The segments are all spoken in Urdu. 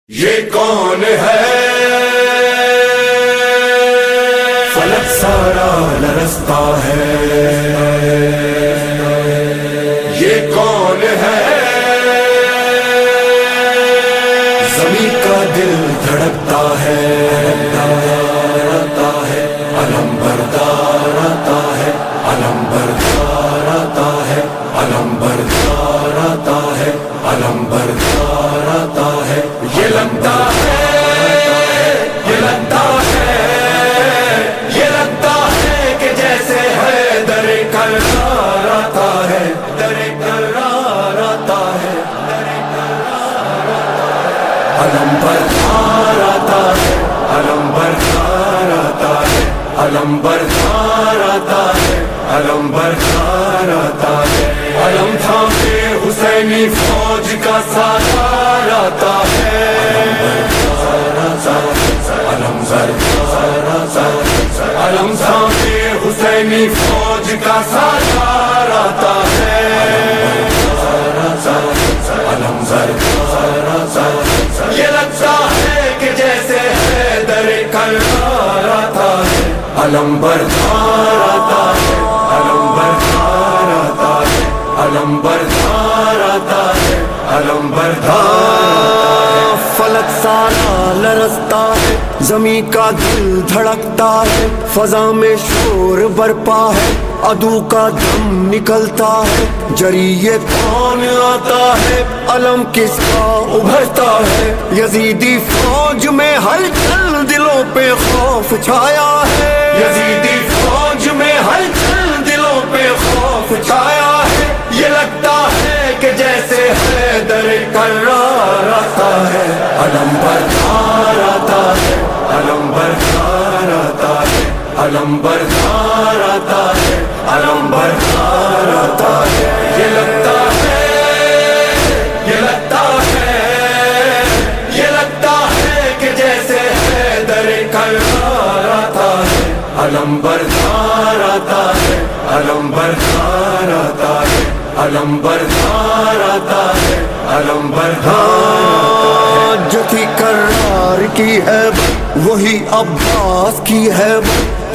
یہ کون ہے فلک سارا لرزتا ہے، یہ کون ہے زمین کا دل دھڑکتا ہے، علم بردار آتا ہے، علم بردار آتا ہے، علم بردار آتا ہے، علم بردار آتا ہے۔ یہ لگتا ہے، یہ لگتا ہے، یہ لگتا ہے کہ جیسے ہے در کرار آتا ہے، در کرار آتا ہے، در کرار آتا ہے۔ علم بردار آتا ہے، علم بردار آتا ہے، علم بردار آتا ہے، علم بردار آتا ہے۔ علم تھامے حسینی فوج کا سالار آتا ہے، علم بردار آتا ہے، علم تھامے حسینی فوج کا سالار آتا ہے، علم بردار آتا ہے۔ یہ لگتا ہے کہ جیسے ہے در کرار آتا ہے، علم بردار آتا ہے، علم بردار آتا ہے، علم بردار آتا ہے، علم بردار آتا ہے۔ فلک سارا لرزتا ہے، زمین کا دل دھڑکتا ہے، فضا میں شور برپا ہے، عدو کا دم نکلتا ہے، جری یہ کون آتا ہے، علم کس کا ابھرتا ہے، یزیدی فوج میں ہلچل دلوں پہ خوف چھایا ہے، یزیدی فوج میں ہلچل دلوں پہ خوف چھایا ہے۔ یہ لگتا ہے کہ جیسے ہے در کرار آتا ہے، علم بردار آتا ہے، علم بردار آتا ہے، علم بردار آتا ہے، علم بردار آتا ہے۔ یہ لگتا ہے، یہ لگتا ہے، یہ لگتا ہے کہ جیسے ہے در کرار آتا ہے، علم بردار آتا ہے، علم بردار آتا ہے، علم بردار آتا ہے، علم بردار آتا ہے۔ جو تھی کرار کی ہے وہی عباس کی ہے،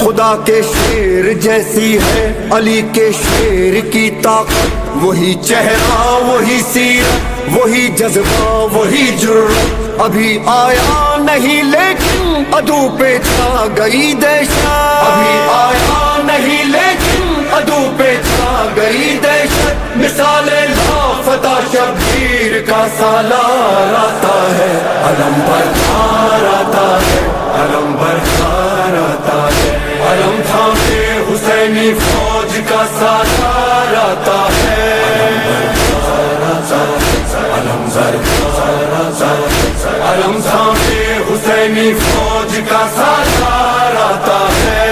خدا کے شیر جیسی ہے علی کے شیر کی طاقت، وہی چہرہ وہی سیرت وہی جذبہ وہی جرأت، ابھی آیا نہیں لیکن عدو پہ چھا گئی دہشت، ابھی آیا نہیں لیکن عدو پہ چھا گئی دہشت، مثال لافتہ شبیر کا سالار آتا ہے، علم بردار آتا ہے، علم بردار آتا ہے، علم تھامے حسینی فوج کا سالار آتا ہے، علم بردار آتا ہے، علم تھامے حسینی فوج کا سالار آتا ہے،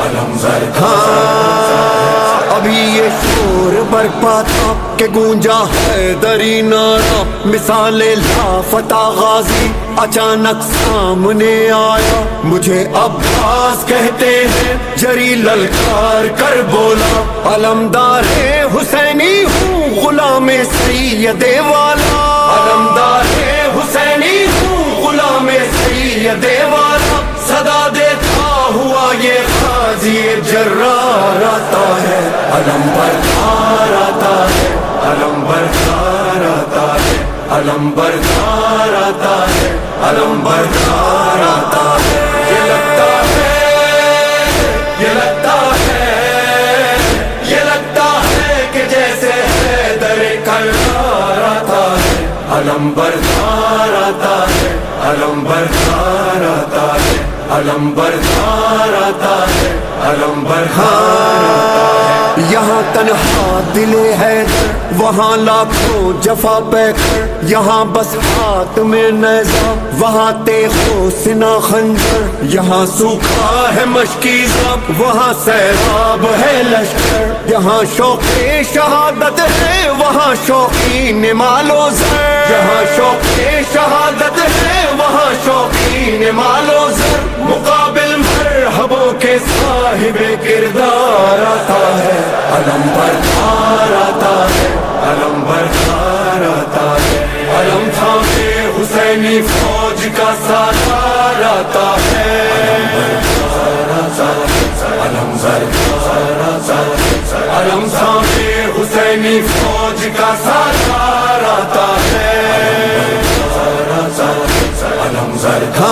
علم ہاں ابھی یہ شور برپا تھا کہ گونجا حیدری نعرہ، مثال لافتہ غازی اچانک سامنے آیا، مجھے عباس کہتے ہیں جری للکار کر بولا، علمدار حسینی ہوں غلام سید والا، علمدار حسینی ہوں غلام سید والا، صدا دیتا ہوا یہ غازی جرار آتا ہے، علم بردار آتا ہے، علم بردار آتا ہے، علم بردار آتا ہے، علم بردار آتا ہے۔ یہ لگتا ہے، یہ لگتا ہے، یہ لگتا ہے کہ جیسے ہے در کرار آتا ہے، علم بردار آتا ہے، علم بردار آتا ہے، علم بردار آتا ہے، علم بردار آتا ہے۔ یہاں تنہا دل حیدر وہاں لاکھوں جفا پیکر، یہاں بس ہاتھ میں نیزہ وہاں تیغ و سنا خنجر، یہاں سوکھا ہے مشکی زب وہاں سیراب ہے لشکر، یہاں شوق شہادت ہے وہاں شوقین مال و زر، یہاں شوق شہادت ہے وہاں شوقین مال و زر، مقابل مرحبوں کے صاحب کردار آتا ہے، علم بردار آتا ہے، علم بردار آتا ہے، علم حسینی فوج کا سالار آتا ہے، علم بردار آتا ہے، علم سامنے حسینی فوج کا سالار آتا ہے، علم بردار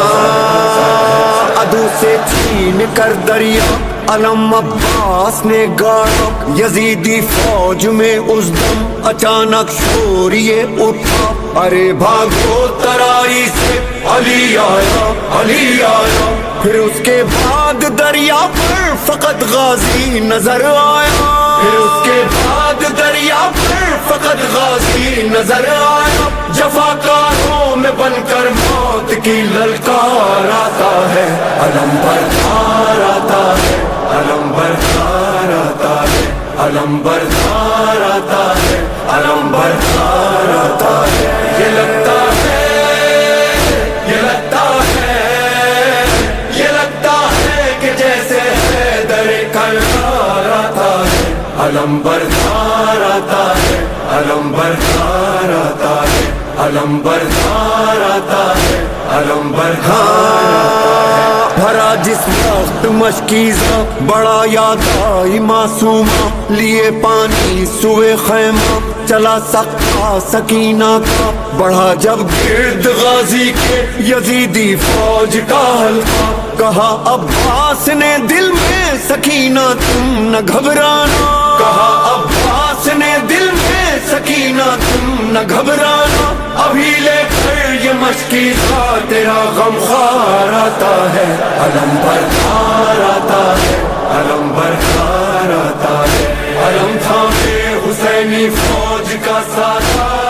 عدو سے چھین کر دریا علم عباس نے گاڑا، یزیدی فوج میں اس دم اچانک شور یہ اٹھا، ارے بھاگو ترائی سے علی آیا، علی آیا، پھر اس کے بعد دریا پر فقط غازی نظر آیا، پھر اس کے بعد دریا پر فقط غازی نظر آیا، جفاکاروں میں بن کر موت کی للکار آتا ہے، علم بردار آتا ہے، علم بردار آتا ہے، علم بردار آتا ہے، علم بردار آتا ہے، یہ لگتا ہے، یہ لگتا ہے، یہ لگتا ہے کہ جیسے حیدر کرار آتا ہے، علم بردار آتا ہے، علم بردار آتا ہے، علم بردار آتا ہے، علم بردار آتا ہے، بھرا جس وقت مشکیزہ بڑا یاد آئی معصومہ، لیے پانی سوئے خیمہ چلا سکتا سکینہ کا، بڑھا جب گرد غازی کے یزیدی فوج کا حلقہ، کہا عباس نے دل میں سکینہ تم نہ گھبرانا، کہا عباس نے دل میں سکینہ تم نہ گھبرانا، ابھی لے کر یہ مشکیزہ تیرا غمخوار آتا ہے، علم بردار آتا ہے، علم بردار آتا ہے، علم تھامے حسینی فوج کا سالار